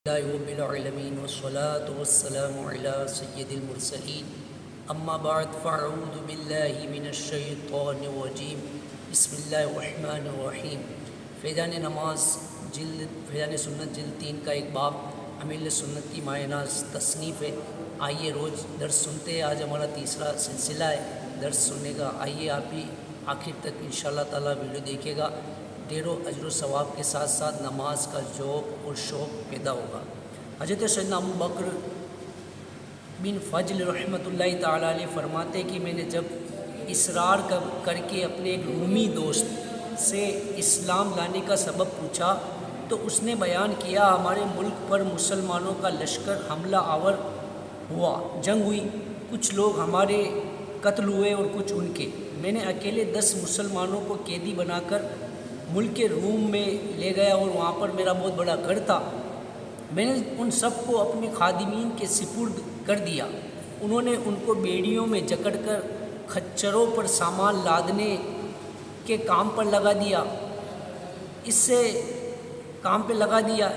اللہ رب العالمین والصلاة والسلام علی سید المرسلین اما بعد فاعوذ باللہ من الشیطان الرجیم بسم اللہ الرحمن الرحیم۔ فیضان نماز فیضان سنت جلد 3 کا ایک باب امیل سنت کی مایہ ناز تصنیف ہے۔ آئیے روز درس سنتے ہیں۔ آج ہمارا تیسرا سلسلہ ہے درس سننے کا۔ آئیے آپ بھی آخر تک انشاءاللہ تعالیٰ ویڈیو دیکھے گا، ڈھیر و اجر و ثواب کے ساتھ ساتھ نماز کا ذوق اور شوق پیدا ہوگا۔ حضرت سیدنا ابو بکر بن فضل رحمۃ اللہ تعالیٰ علیہ فرماتے کہ میں نے جب اصرار کر کے اپنے ایک رومی دوست سے اسلام لانے کا سبب پوچھا تو اس نے بیان کیا، ہمارے ملک پر مسلمانوں کا لشکر حملہ آور ہوا، جنگ ہوئی، کچھ لوگ ہمارے قتل ہوئے اور کچھ ان کے۔ میں نے اکیلے 10 مسلمانوں کو قیدی بنا کر ملک روم میں لے گیا اور وہاں پر میرا بہت بڑا گھر تھا۔ میں نے ان سب کو اپنے خادمین کے سپرد کر دیا۔ انہوں نے ان کو بیڑیوں میں جکڑ کر کھچروں پر سامان لادنے کے کام پر لگا دیا۔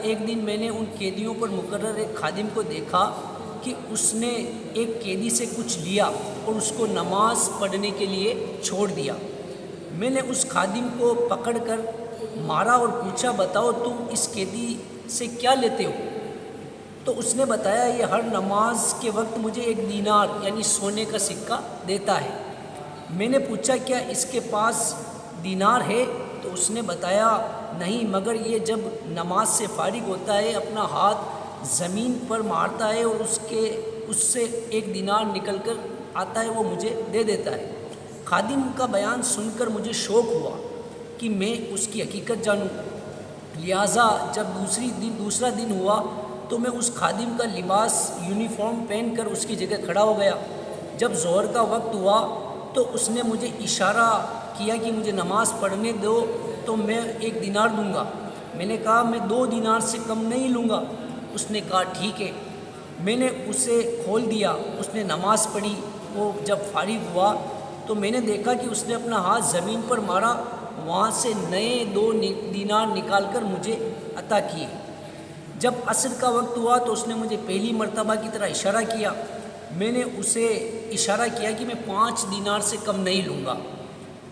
ایک دن میں نے ان قیدیوں پر مقرر ایک خادم کو دیکھا کہ اس نے ایک قیدی سے کچھ لیا اور اس کو نماز پڑھنے کے لیے چھوڑ دیا۔ میں نے اس خادم کو پکڑ کر مارا اور پوچھا، بتاؤ تم اس قیدی سے کیا لیتے ہو؟ تو اس نے بتایا، یہ ہر نماز کے وقت مجھے 1 دینار یعنی سونے کا سکہ دیتا ہے۔ میں نے پوچھا، کیا اس کے پاس دینار ہے؟ تو اس نے بتایا، نہیں، مگر یہ جب نماز سے فارغ ہوتا ہے اپنا ہاتھ زمین پر مارتا ہے اور اس سے 1 دینار نکل کر آتا ہے، وہ مجھے دے دیتا ہے۔ خادم کا بیان سن کر مجھے شوق ہوا کہ میں اس کی حقیقت جانوں، لہٰذا جب دوسرا دن ہوا تو میں اس خادم کا لباس یونیفارم پہن کر اس کی جگہ کھڑا ہو گیا۔ جب ظہر کا وقت ہوا تو اس نے مجھے اشارہ کیا کہ مجھے نماز پڑھنے دو تو میں 1 دینار دوں گا۔ میں نے کہا، میں 2 دینار سے کم نہیں لوں گا۔ اس نے کہا، ٹھیک ہے۔ میں نے اسے کھول دیا، اس نے نماز پڑھی۔ وہ جب فارغ ہوا تو میں نے دیکھا کہ اس نے اپنا ہاتھ زمین پر مارا، وہاں سے نئے 2 دینار نکال کر مجھے عطا کیے۔ جب عصر کا وقت ہوا تو اس نے مجھے پہلی مرتبہ کی طرح اشارہ کیا۔ میں نے اسے اشارہ کیا کہ میں 5 دینار سے کم نہیں لوں گا۔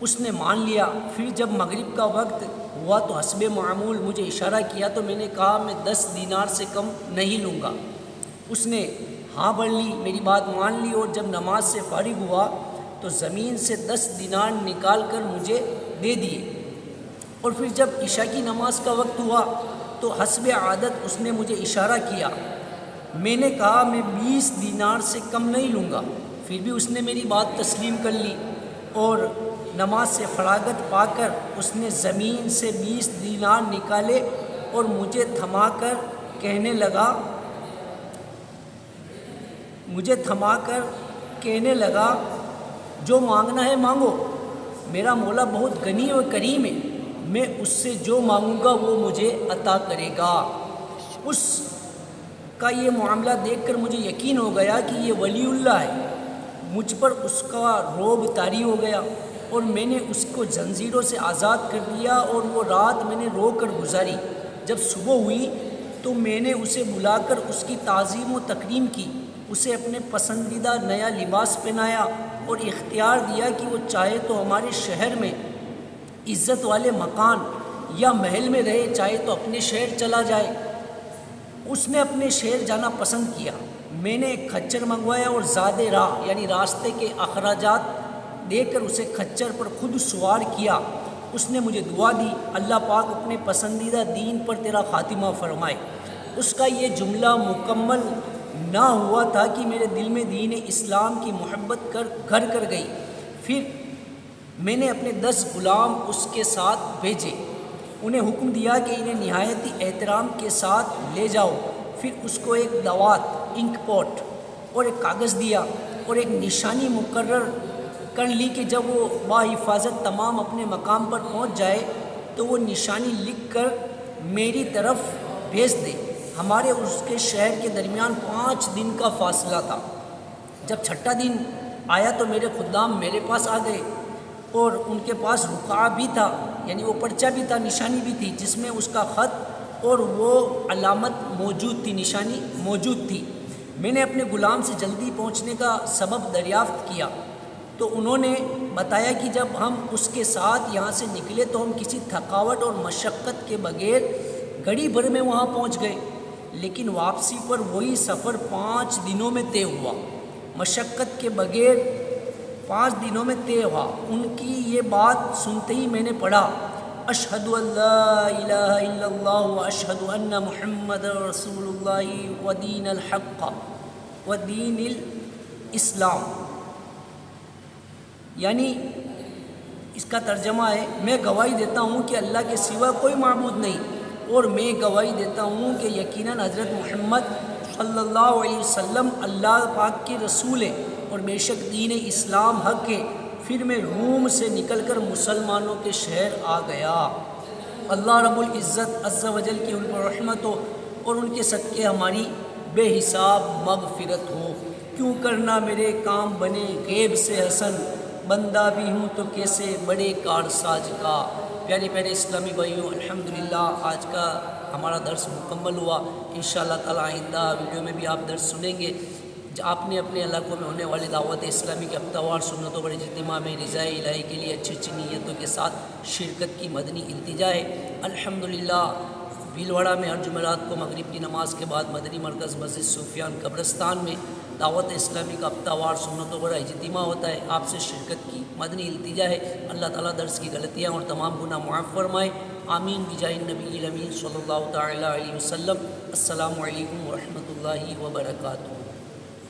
اس نے مان لیا۔ پھر جب مغرب کا وقت ہوا تو حسب معمول مجھے اشارہ کیا تو میں نے کہا، میں 10 دینار سے کم نہیں لوں گا۔ اس نے ہاں بھر لی، میری بات مان لی، اور جب نماز سے فارغ ہوا تو زمین سے 10 دینار نکال کر مجھے دے دیے۔ اور پھر جب عشاء کی نماز کا وقت ہوا تو حسب عادت اس نے مجھے اشارہ کیا۔ میں نے کہا، میں 20 دینار سے کم نہیں لوں گا۔ پھر بھی اس نے میری بات تسلیم کر لی اور نماز سے فراغت پا کر اس نے زمین سے 20 دینار نکالے اور مجھے تھما کر کہنے لگا، جو مانگنا ہے مانگو، میرا مولا بہت غنی اور کریم ہے، میں اس سے جو مانگوں گا وہ مجھے عطا کرے گا۔ اس کا یہ معاملہ دیکھ کر مجھے یقین ہو گیا کہ یہ ولی اللہ ہے۔ مجھ پر اس کا رعب طاری ہو گیا اور میں نے اس کو زنجیروں سے آزاد کر دیا اور وہ رات میں نے رو کر گزاری۔ جب صبح ہوئی تو میں نے اسے بلا کر اس کی تعظیم و تکریم کی، اسے اپنے پسندیدہ نیا لباس پہنایا اور اختیار دیا کہ وہ چاہے تو ہمارے شہر میں عزت والے مکان یا محل میں رہے، چاہے تو اپنے شہر چلا جائے۔ اس نے اپنے شہر جانا پسند کیا۔ میں نے ایک کھچر منگوایا اور زاد راہ یعنی راستے کے اخراجات دے کر اسے کھچر پر خود سوار کیا۔ اس نے مجھے دعا دی، اللہ پاک اپنے پسندیدہ دین پر تیرا خاتمہ فرمائے۔ اس کا یہ جملہ مکمل نہ ہوا تھا کہ میرے دل میں دین اسلام کی محبت گھر کر گئی۔ پھر میں نے اپنے 10 غلام اس کے ساتھ بھیجے، انہیں حکم دیا کہ انہیں نہایت احترام کے ساتھ لے جاؤ۔ پھر اس کو ایک دوات، انک پوٹ اور ایک کاغذ دیا اور ایک نشانی مقرر کر لی کہ جب وہ باحفاظت تمام اپنے مقام پر پہنچ جائے تو وہ نشانی لکھ کر میری طرف بھیج دے۔ ہمارے اس کے شہر کے درمیان 5 دن کا فاصلہ تھا۔ جب 6واں دن آیا تو میرے خدام میرے پاس آ گئے اور ان کے پاس رقعہ بھی تھا، یعنی وہ پرچہ بھی تھا، نشانی بھی تھی، جس میں اس کا خط اور وہ علامت موجود تھی، نشانی موجود تھی۔ میں نے اپنے غلام سے جلدی پہنچنے کا سبب دریافت کیا تو انہوں نے بتایا کہ جب ہم اس کے ساتھ یہاں سے نکلے تو ہم کسی تھکاوٹ اور مشقت کے بغیر گھڑی بھر میں وہاں پہنچ گئے، لیکن واپسی پر وہی سفر 5 دنوں میں طے ہوا، مشقت کے بغیر 5 دنوں میں طے ہوا۔ ان کی یہ بات سنتے ہی میں نے پڑھا اشہد ان لا الہ الا اللہ واشہد ان محمد رسول اللہ ودین الحق ودین الاسلام، یعنی اس کا ترجمہ ہے میں گواہی دیتا ہوں کہ اللہ کے سوا کوئی معبود نہیں، اور میں گواہی دیتا ہوں کہ یقیناً حضرت محمد صلی اللہ علیہ وسلم اللہ پاک کے رسول ہیں، اور بے شک دین اسلام حق ہے۔ پھر میں روم سے نکل کر مسلمانوں کے شہر آ گیا۔ اللہ رب العزت عز و جل کی ان پر رحمت ہو اور ان کے صدقے ہماری بے حساب مغفرت ہو۔ کیوں کرنا میرے کام بنے غیب سے حسن، بندہ بھی ہوں تو کیسے بڑے کارساز کا۔ پیارے پیارے اسلامی بھائیوں، الحمدللہ آج کا ہمارا درس مکمل ہوا۔ انشاءاللہ تعالی آئندہ ویڈیو میں بھی آپ درس سنیں گے۔ آپ نے اپنے علاقوں میں ہونے والی دعوت اسلامی کے ہفتہ وار سنتوں پر اجتماع میں رضائے الہی کے لیے اچھی اچھی نیتوں کے ساتھ شرکت کی مدنی التجا ہے۔ الحمدللہ بھیلواڑہ میں ہر جمعرات کو مغرب کی نماز کے بعد مدنی مرکز مسجد سفیان قبرستان میں دعوت اسلامی کا ہفتہ وار سنتوں پر اجتماع ہوتا ہے۔ آپ سے شرکت کی مدنی التجا ہے۔ اللہ تعالیٰ درس کی غلطیاں اور تمام گناہ معاف فرمائے۔ آمین بجاہ النبی الامین صلی اللہ تعالی علیہ وسلم۔ السلام علیکم ورحمۃ اللہ وبرکاتہ۔